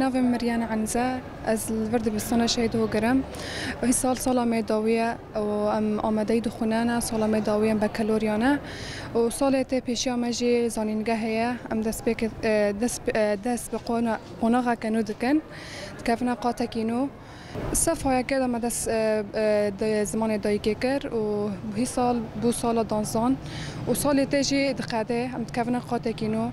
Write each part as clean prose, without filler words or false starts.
ناوي مريانا عنزة از الورد بستانة شهيد هو قرم وهي صالة ميداوية وام آمدهی دخونانا صالة ميداوية بكالوريانا وصالة بيشيا مجي زانينگه هيا ام دست بقوناغا كانو دكن دكافنا قاتا كينو صف هاي كده ما دست زمان دايكي كر وهي صال بو صالة دانزان وصالة تجي دقاده ام دكافنا قاتا كينو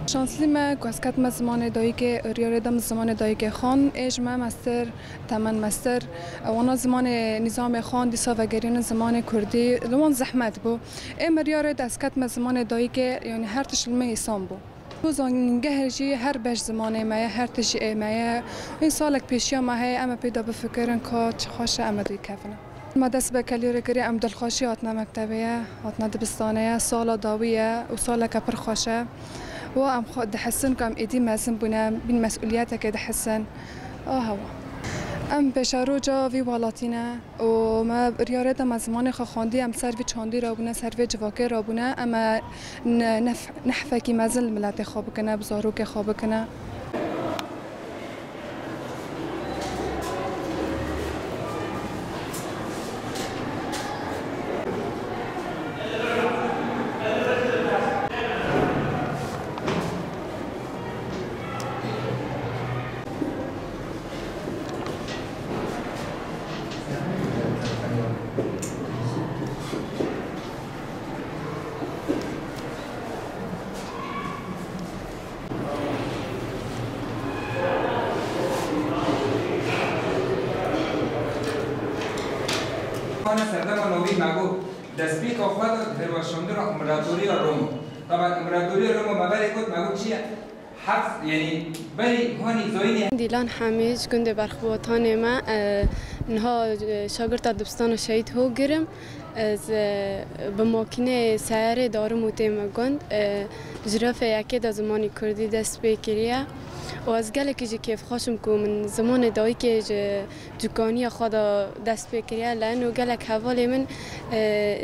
شانسلی ما گوسکت ما زمان دایی که ریاردم زمان دایی که خان ایش ما مستر تمن مستر وانا زمان نظام خان دیسا و گرین زمان کردی لون زحمت بو ام ریارد اسکت ما زمان دایی که یعنی هر تشلمه ایسان بو بو زانگه هرجی هر بش زمان ما هر تش ما این سالک پیشیا ما هی اما پیدا بفکرن که چه خوشه اما دوی کفنه ما دست به کلیره کری ام دلخوشی آتنا مکتبیه آتنا دبستانیه سال داویه و سال کپر خوشه و ام خود دحسن کم ایدی مزن بنا بین مسئولیت که دحسن هوا ام بشارو جا وی والاتینه و ما ریاضت ما زمان خواندی ام سر وی چاندی را بونه سر وی جواکه را بونه اما نحفه کی مزل ملت خواب کنه بزارو که خواب کنه أنا سردم نوبي معو دسبيك أخوات هروشندر إمبراطورية روما طبعا إمبراطورية روما ما بالي كنت معو شيء حفظ يعني بالي هوني زويني ديلان حميد كنت برخواتان ما نها شاگرد دبستان شهید هو گرم از بماکینه سیاره دارم و تیم گند جرافه یکی دا زمانی کردی دست بکریه و از گله که کیف خوشم کو من زمان دایی که دکانی خود دست بکریه لانه گله حوالی من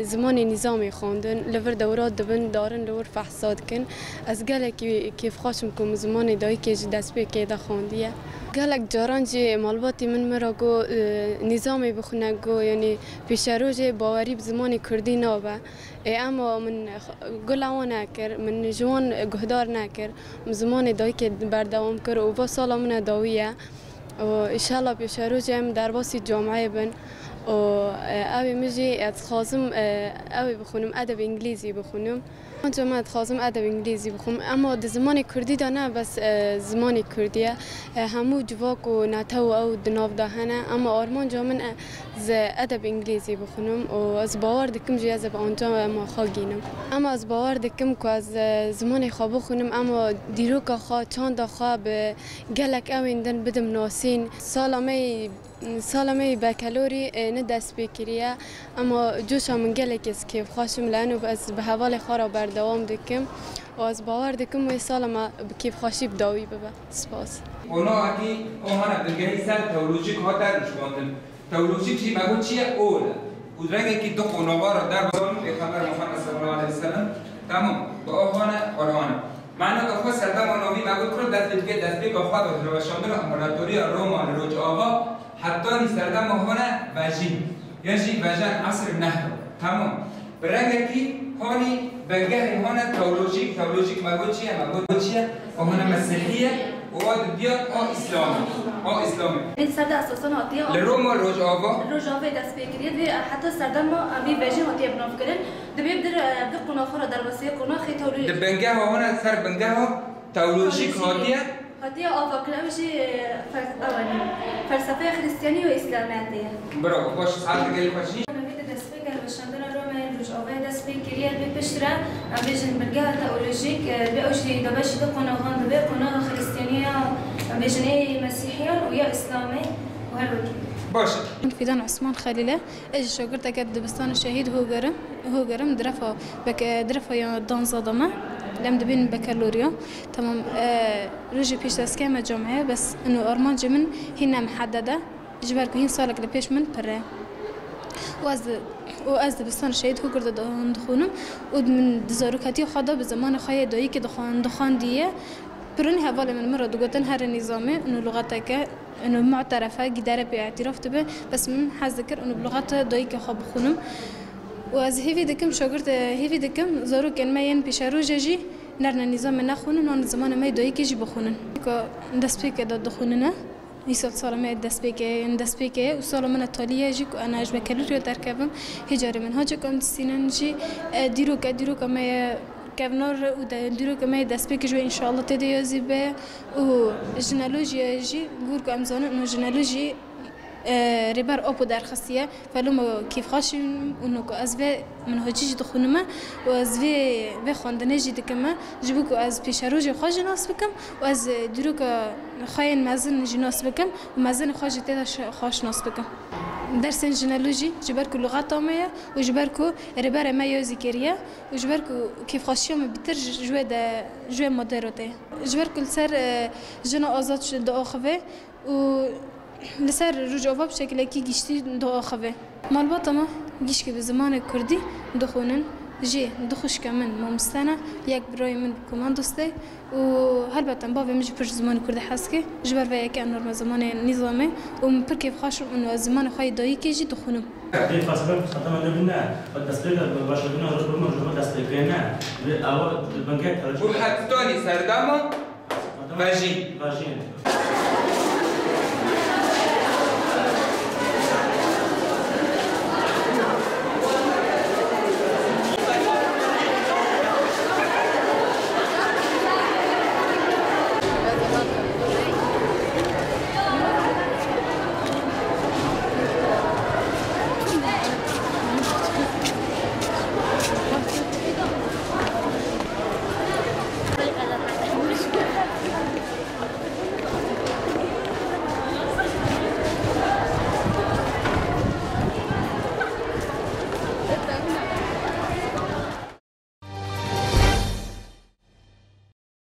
زمان نظامی خواندن لور دورات دبن دارن لور فحصات کن از گله که کیف خوشم کو زمان دایی که دست بکریه خواندیه گلک جاران جی مالباتی من مرا گو نظامی بخونه گو یعنی پیشروج باوری زمان کردی نابه اما من گلوان نکر من جوان گهدار نکر زمان دایی که بردوام کر و با سال من داویه و انشالله پیشروج هم در باسی جامعه بن و اوی مجی از خازم اوی بخونم ادب انگلیسی بخونم. آنجا من خازم ادب انگلیسی بخونم اما در زمان کردی دانه بس زمان کردیه همو جواک و نتو او دناف دهنه اما آرمان جا من ز ادب انگلیسی بخونم و از باور دکم جی از آنجا ما خواگینم اما از باور دکم که از زمان خواب بخونم اما دیروک خواه چند خواه به گلک اویندن بدم ناسین سالمی بکالوری نه دست بکریه اما جوشا من گلک است که خوشم لانو از به حوال خارا بردوام دکم و از باور دکم و سالما کیف خوشی بداوی ببه. سپاس. اونا اکی اونا بگهی سر تئولوژیک ها درش کردن. تئولوژیک چی مگو چیه اوله. ودرنگی که دو قنوار در بزرگ پیغمبر محمد صلی الله علیه وسلم تمام با آهانه قرآن. معنا که خود سردم آنوی مگو کرد دست بی با خود و شامل امپراتوری روما روج آقا حتی سردم آهانه وجین یعنی وجن عصر نهر تمام. برنگی هانی بگه هانا تئولوژیک مگو چیه هانا مسیحیه و دیگه اسلامی این سرد اساساً هاتیه لروما روج آوا دست بگیرید و حتی سرد ما امی وجه هاتیه بناف کردن دبی بدر قناخ را در وسیله قناخ تئولوژی دبنگه هانا سر بنگه ها تئولوژیک هاتیه آوا کلامشی فلسفه خریستیانی و اسلامیه برو باش ساعت گلی پاشی دست بگیرید به پشتره بیشتر برگه تئولوژیک به اوجی دباشی دو قناهان به قناه خریستیانی بیشتر مسیحیان و یا اسلامی و هر وکی. باشه. فیدان عثمان خلیله اجی شاگرد اگر دبستان شهید هو گرم درفا یا دانزادمه لم دبین بکالوریا تمام رجی پیش دست که جامعه بس انو آرمان جمن هی محدده جبر که هین سالک لپیش من پره و از دبستان شهید هو کرده دخونم و من دزاروکاتی خدا به زمان خواهی دایی که دخان دیه برونی حوال من مرا دوگتن هر نظامه انو لغت که انو معترفه گداره به اعتراف تبه بس من حز ذکر انو بلغت دایی که خواب بخونم و از هیوی دکم شاگرد هیوی دکم زارو کن ماین پیش رو جی نرنا نظام نخونن و زمان ما دایی که جی بخونن که دست پیک داد دخوننه سال ما دست پیکه و سال من تالیه جی که انا اجبه کلوری ترکبم هجاری من ها جکم دستینن جی دیرو ما كابنور وديرو كمان دسبيك جو إن شاء الله تدي يزيبه وجنالوجيا جي بقولك أمزون إنه جنالوجي ربار أبو در خاصية فلما كيف خاشين إنه كأزبه من هجيج دخونما وأزبه بخواندنه جد كمان جبوك أز بيشاروج خاج ناس بكم وأز ديرو كخاين مازن جناس بكم ومازن خاج تدا خاش ناس بكم درس جنالوجي جبركو لغات عامية وجبركو ربار ما يذكريه وجبركو كيف خاشيهم بتر جوا مدرته جبركو لسر جنا آزاد دو آخوه و لسر رجوع بشكل كي جشتي دو آخوه مالبات ما جيش که به زمان کردی دخونن جی دخوش کمن مامستانه یک برای من کمان دوسته و هلبته بابا میشه پر زمان کرده هست که جبر و یک نرم زمان نظامه و من پر کیف خاشم اون زمان خواهی دایی که جی دخونم. این فاصله خطا من نبینه و دستگیر باشه بینه روز برم جمع دستگیر نه اول بنگه و حتی سردما واجین